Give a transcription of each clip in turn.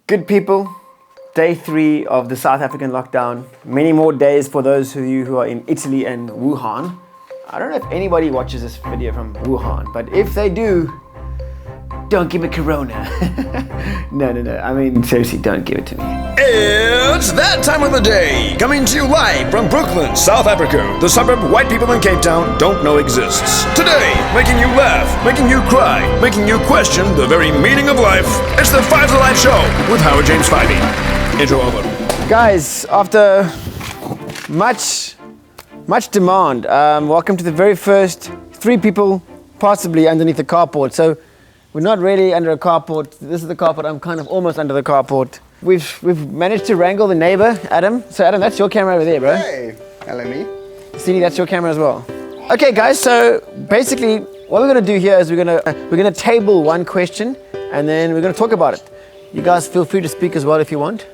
Good people, day 3 of the South African lockdown. Many more days for those of you who are in Italy and Wuhan. I don't know if anybody watches this video from Wuhan, but if they do, don't give it corona. No. I mean, seriously, don't give it to me. It's that time of the day, coming to you live from Brooklyn, South Africa, the suburb white people in Cape Town don't know exists. Today, making you laugh, making you cry, making you question the very meaning of life. It's the FivesAlive show with Howard James Fyvie. Intro over. Guys, after much demand, welcome to the very first 3 people possibly underneath the carport. So we're not really under a carport. This is the carport. I'm kind of almost under the carport. We've managed to wrangle the neighbor, Adam. So Adam, that's your camera over there, bro. Hey, hello me. CD, that's your camera as well. Okay, guys. So basically, what we're gonna do here is we're gonna table one question, and then we're gonna talk about it. You guys feel free to speak as well if you want.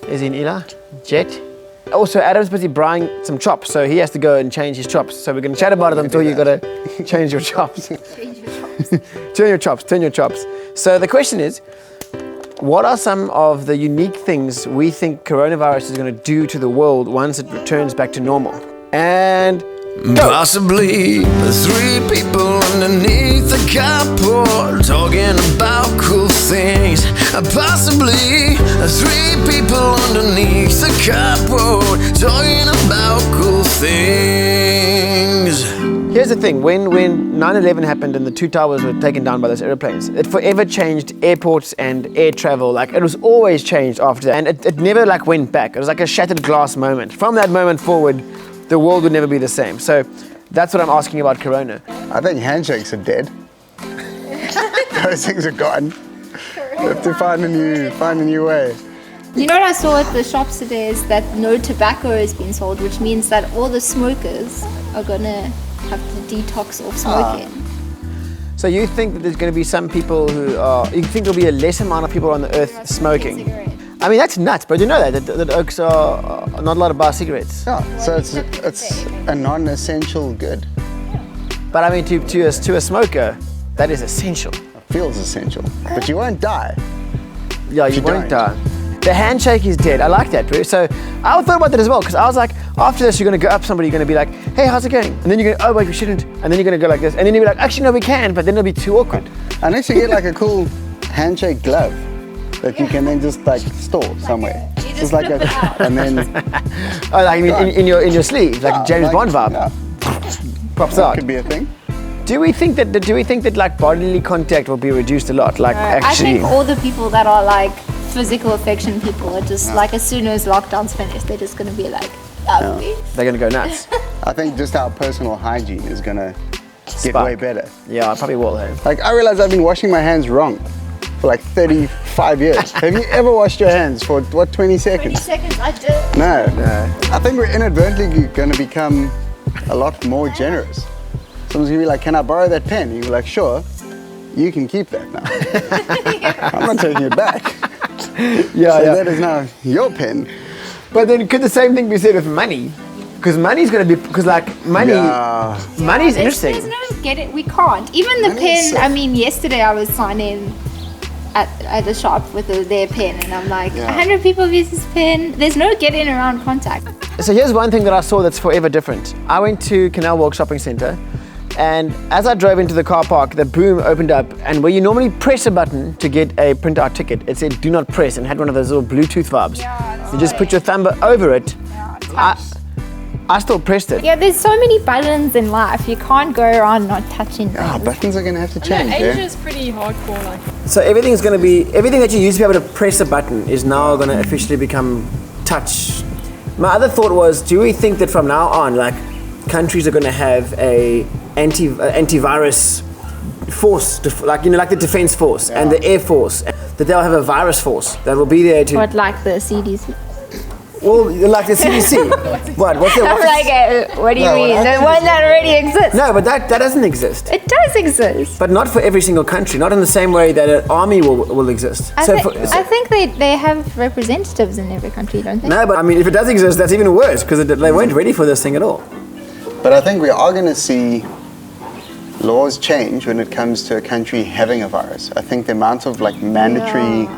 Is in Ila, Jet. Also, Adam's busy buying some chops, so he has to go and change his chops. So we're gonna chat about it until you gotta change your chops. Turn your chops. So the question is, what are some of the unique things we think coronavirus is going to do to the world once it returns back to normal? And go. Possibly 3 people underneath the carport talking about cool things. Possibly 3 people underneath the carport talking about cool things. Here's the thing, when 9/11 happened and the 2 towers were taken down by those airplanes, it forever changed airports and air travel. Like, it was always changed after that, and it never went back. It was like a shattered glass moment. From that moment forward, the world would never be the same. So that's what I'm asking about corona. I think handshakes are dead. Those things are gone. You have to find a new way. You know what I saw at the shops today is that no tobacco has been sold, which means that all the smokers are gonna have to detox off smoking. So you think that there's going to be some people you think there'll be a less amount of people on the earth smoking? I mean, that's nuts, but you know that oaks are not allowed to buy cigarettes. Yeah, so it's a non-essential good. But I mean, to a smoker, that is essential. It feels essential, but you won't die. Yeah, you won't don't. die. The handshake is dead. I like that, bro. So I thought about that as well, because I was like, after this, you're going to go up somebody, you're going to be like, hey, how's it going? And then you're going to, oh, wait, we shouldn't. And then you're going to go like this. And then you'll be like, actually, no, we can, but then it'll be too awkward. Unless you get like a cool handshake glove that you can then just store somewhere. Just like flip it out. and then Oh, like in your sleeve, like James Bond vibe. Yeah, Props that out. could be a thing. Do we think that like bodily contact will be reduced a lot? Like I actually. think all the people that are like physical affection people are just like, as soon as lockdown's finished, they're just gonna be like, ugly. They're going to go nuts. I think just our personal hygiene is gonna get Spark. way better. Yeah, I probably will. Hey. Like, I realize I've been washing my hands wrong for like 35 years. Have you ever washed your hands for, 20 20 seconds? seconds, I did. No. I think we're inadvertently going to become a lot more generous. Someone's going to be like, can I borrow that pen? You're like, sure. You can keep that now. I'm not taking it back. Yeah. That is now your pen. But then could the same thing be said with money? Because money's going to be, money's interesting. There's no get it. We can't. Even the Money's pen. I mean, yesterday I was signing at the shop with their pen, and I'm like, 100 people use this pen. There's no getting around contact. So here's one thing that I saw that's forever different. I went to Canal Walk Shopping Centre, and as I drove into the car park, the boom opened up, and where you normally press a button to get a printout ticket, it said do not press, and had one of those little Bluetooth vibes. You just put your thumb over it. I still pressed it. Yeah, there's so many buttons in life. You can't go around not touching things. Buttons are going to have to change. Asia's pretty hardcore. Like. So everything that you used to be able to press a button is now going to officially become touch. My other thought was, do we think that from now on, like, countries are going to have a antivirus force, like the defense force and the air force, that they'll have a virus force that will be there to. What, like the CDC? Well, like the CDC. What do you mean? The one that already exists. No, but that doesn't exist. It does exist. But not for every single country. Not in the same way that an army will exist. I think they have representatives in every country, don't they? No, but I mean, if it does exist, that's even worse, because they weren't ready for this thing at all. But I think we are going to see laws change when it comes to a country having a virus. I think the amount of mandatory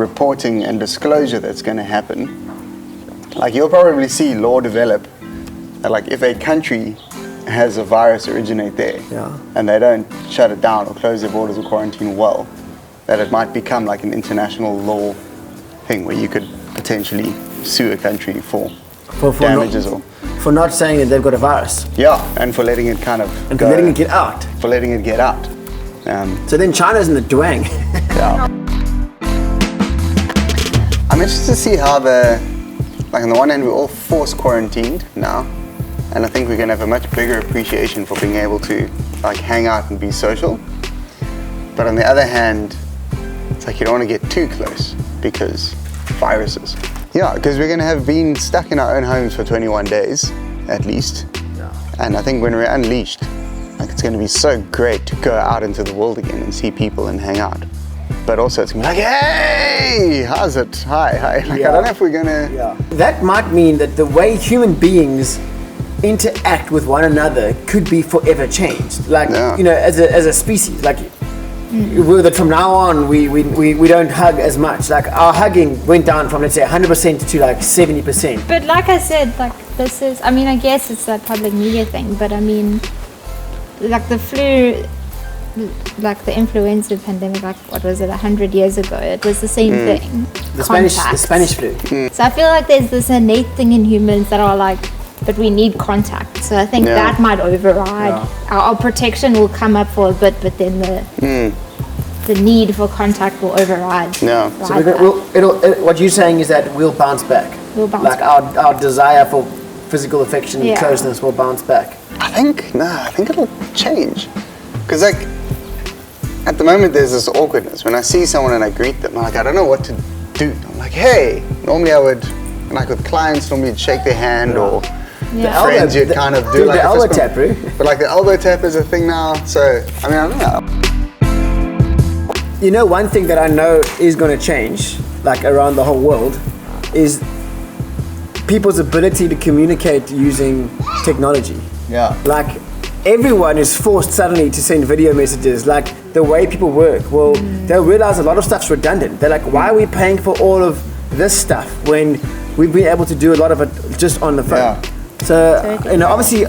reporting and disclosure that's going to happen. Like you'll probably see law develop that like if a country has a virus originate there and they don't shut it down or close their borders or quarantine well, that it might become like an international law thing where you could potentially sue a country for damages or for not saying that they've got a virus. Yeah, and for letting it kind of and for letting it get out. For letting it get out. So then China's in the duang. Yeah. I'm interested to see how like on the one hand we're all forced quarantined now, and I think we're gonna have a much bigger appreciation for being able to like hang out and be social. But on the other hand, it's like you don't want to get too close because viruses. Yeah, because we're gonna have been stuck in our own homes for 21 days at least. Yeah. And I think when we're unleashed, like it's gonna be so great to go out into the world again and see people and hang out. But also it's gonna be like, hey, how's it? Hi. Like I don't know if we're gonna... Yeah. That might mean that the way human beings interact with one another could be forever changed. Like, you know, as a species, like that from now on we don't hug as much. Like our hugging went down from let's say 100% to like 70%. But like I said, like this is, I mean, I guess it's that public media thing, but I mean, like the flu, like the influenza pandemic, like what was it, 100 years ago, it was the same thing. The Spanish flu. So I feel like there's this innate thing in humans that are like, but we need contact. So I think that might override. Our protection will come up for a bit, but then the need for contact will override. So what you're saying is that we'll bounce back. Like our desire for physical affection and closeness will bounce back. I think it'll change. Because like, at the moment there's this awkwardness. When I see someone and I greet them, I'm like, I don't know what to do. I'm like, hey, normally I would, like with clients, normally you'd shake their hand or friends you'd kind of do like the elbow tap, bro. But like the elbow tap is a thing now, so, I mean, I don't know. You know, one thing that I know is going to change, like around the whole world, is people's ability to communicate using technology. Yeah. Like, everyone is forced suddenly to send video messages. Like, the way people work, well, they'll realize a lot of stuff's redundant. They're like, why are we paying for all of this stuff when we've been able to do a lot of it just on the phone? Yeah. So, you know, obviously,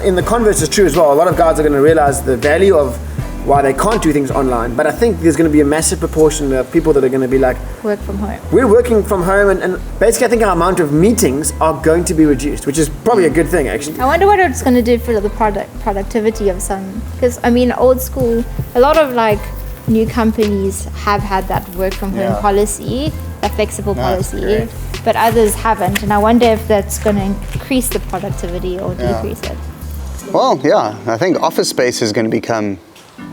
in the converse is true as well. A lot of guys are going to realize the value of why they can't do things online. But I think there's going to be a massive proportion of people that are going to be like, work from home. We're working from home, and basically I think our amount of meetings are going to be reduced, which is probably a good thing, actually. I wonder what it's going to do for the productivity of some, because I mean, old school, a lot of like new companies have had that work from home policy, that flexible policy, but others haven't, and I wonder if that's going to increase the productivity or decrease it. Well, yeah, I think office space is going to become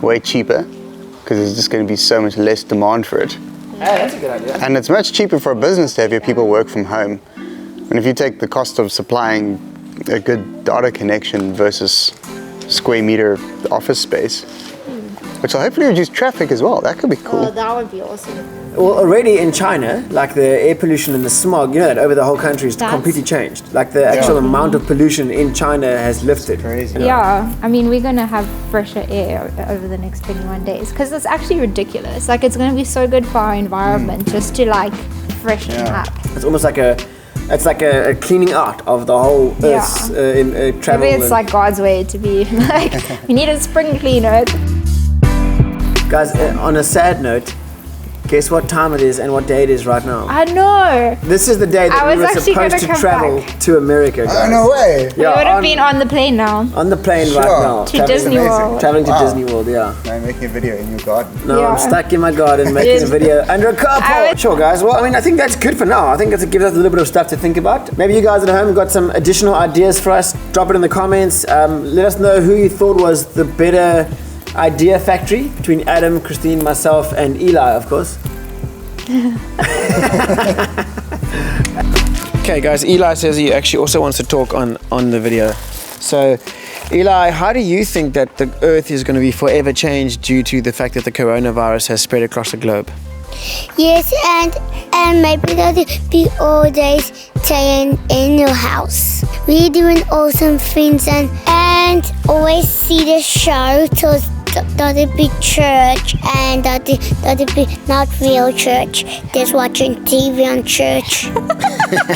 way cheaper because there's just going to be so much less demand for it. Hey, that's a good idea. And it's much cheaper for a business to have your people work from home. And if you take the cost of supplying a good data connection versus square meter office space, which will hopefully reduce traffic as well. That could be cool. Oh, that would be awesome. Well, already in China, like the air pollution and the smog, you know that over the whole country is completely changed. Like the actual amount of pollution in China has lifted. Crazy. Yeah, I mean, we're going to have fresher air over the next 21 days because it's actually ridiculous. Like, it's going to be so good for our environment just to like freshen up. It's almost like a cleaning out of the whole Earth's travel. Maybe it's like God's way to be like, we need a spring cleaner. Guys, on a sad note, guess what time it is and what day it is right now? I know. This is the day that we were supposed to travel to America, guys. Oh, no way. We would have been on the plane now. On the plane right now. To Disney World. Traveling to Disney World, I'm making a video in your garden. No, I'm stuck in my garden making a video under a carport. Sure, guys. Well, I mean, I think that's good for now. I think that gives us a little bit of stuff to think about. Maybe you guys at home have got some additional ideas for us. Drop it in the comments. Let us know who you thought was the better idea factory between Adam, Christine, myself, and Eli, of course. Okay, guys, Eli says he actually also wants to talk on the video. So, Eli, how do you think that the Earth is going to be forever changed due to the fact that the coronavirus has spread across the globe? Yes, and maybe there'll be all days staying in your house. We're doing awesome things and always see the show till that it be church and that it be not real church. Just watching TV on church.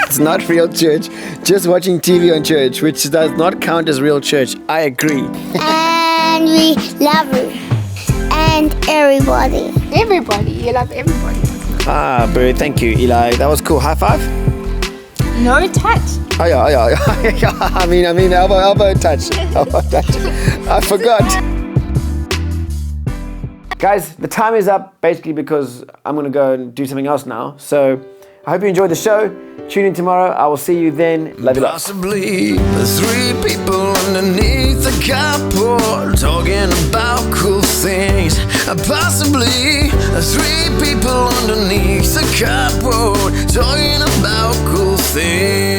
It's not real church. Just watching TV on church, which does not count as real church. I agree. And we love her. And everybody. Everybody, you love everybody. Ah, bro, thank you, Eli. That was cool. High five. No touch. Oh yeah. I mean, elbow touch. Elbow touch. I forgot. Guys, the time is up basically because I'm gonna go and do something else now. So I hope you enjoyed the show. Tune in tomorrow. I will see you then. Love you lots. Possibly the three people underneath the carport talking about cool things. Possibly the three people underneath the carport talking about cool things.